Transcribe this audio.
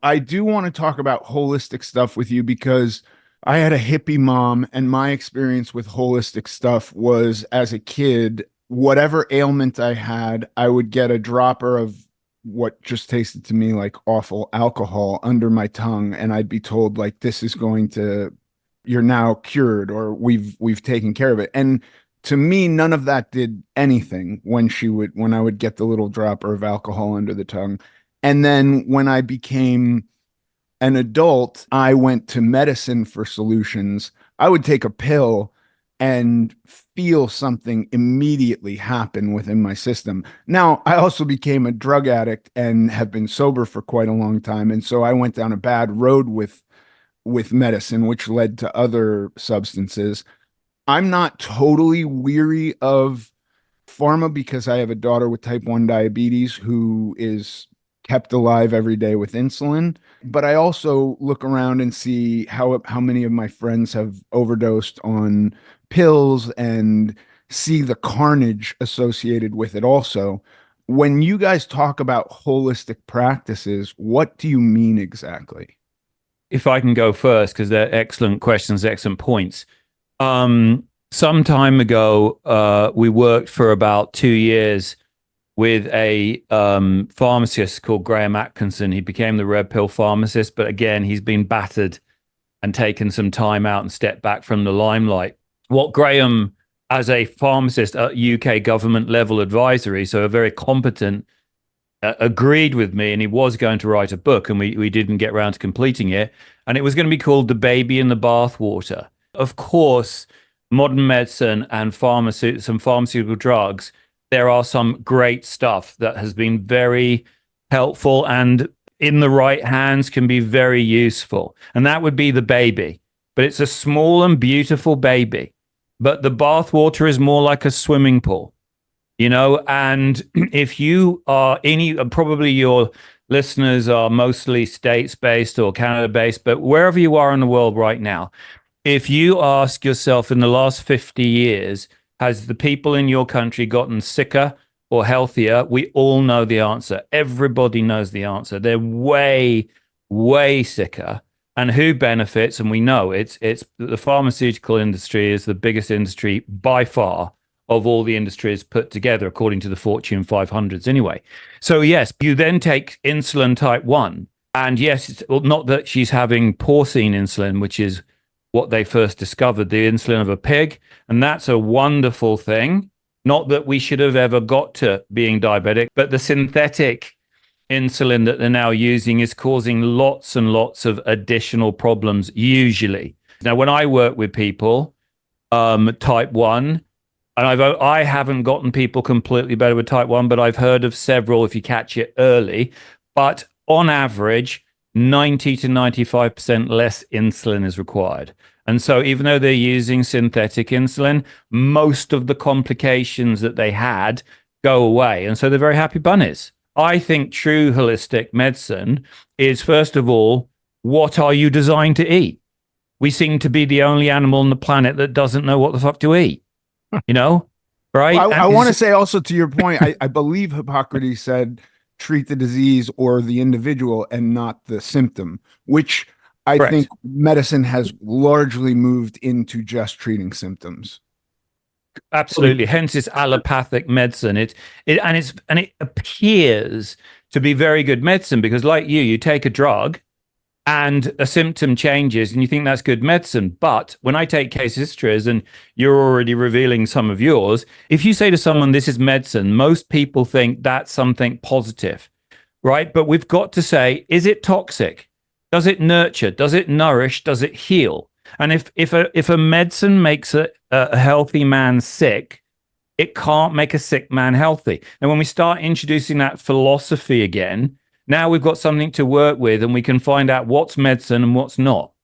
I do want to talk about holistic stuff with you because I had a hippie mom, and my experience with holistic stuff was as a kid, whatever ailment I had, I would get a dropper of what just tasted to me like awful alcohol under my tongue, and I'd be told like this is going to you're now cured or we've taken care of it. And to me, none of that did anything when I would get the little dropper of alcohol under the tongue. And then when I became an adult, I went to medicine for solutions. I would take a pill and feel something immediately happen within my system. Now, I also became a drug addict and have been sober for quite a long time. And so I went down a bad road with medicine, which led to other substances. I'm not totally weary of pharma because I have a daughter with type 1 diabetes who is kept alive every day with insulin. But I also look around and see how many of my friends have overdosed on pills and see the carnage associated with it also. When you guys talk about holistic practices, what do you mean exactly? If I can go first, because they're excellent questions, excellent points. Some time ago, we worked for about 2 years with a pharmacist called Graham Atkinson. He became the red pill pharmacist, but again, he's been battered and taken some time out and stepped back from the limelight. What Graham, as a pharmacist at UK government level advisory, so a very competent, agreed with me, and he was going to write a book, and we didn't get around to completing it. And it was going to be called The Baby in the Bathwater. Of course, modern medicine and some pharmaceutical drugs, there are some great stuff that has been very helpful and in the right hands can be very useful. And that would be the baby. But it's a small and beautiful baby. But the bathwater is more like a swimming pool, and if you are probably your listeners are mostly states based or Canada based, but wherever you are in the world right now, if you ask yourself in the last 50 years, has the people in your country gotten sicker or healthier? We all know the answer. Everybody knows the answer. They're way, way sicker. And who benefits? And we know it's the pharmaceutical industry is the biggest industry by far of all the industries put together, according to the Fortune 500s anyway. So yes, you then take insulin type 1. And yes, not that she's having porcine insulin, which is what they first discovered, the insulin of a pig. And that's a wonderful thing. Not that we should have ever got to being diabetic, but the synthetic insulin that they're now using is causing lots and lots of additional problems, usually. Now, when I work with people, type 1, and I haven't gotten people completely better with type 1, but I've heard of several if you catch it early. But on average, 90 to 95% less insulin is required. And so even though they're using synthetic insulin, most of the complications that they had go away. And so they're very happy bunnies. I think true holistic medicine is, first of all, what are you designed to eat? We seem to be the only animal on the planet that doesn't know what the fuck to eat. you know, right? Well, I And want to say also to your point, I believe Hippocrates said treat the disease or the individual and not the symptom, which I think correct. medicine has largely moved into just treating symptoms. Absolutely. Hence, it's allopathic medicine. It appears to be very good medicine because, like you take a drug and a symptom changes and you think that's good medicine. But when I take case histories and you're already revealing some of yours, if you say to someone, this is medicine, most people think that's something positive, right? But we've got to say, is it toxic? Does it nurture? Does it nourish? Does it heal? And if a medicine makes a healthy man sick, it can't make a sick man healthy. And when we start introducing that philosophy again, now we've got something to work with and we can find out what's medicine and what's not.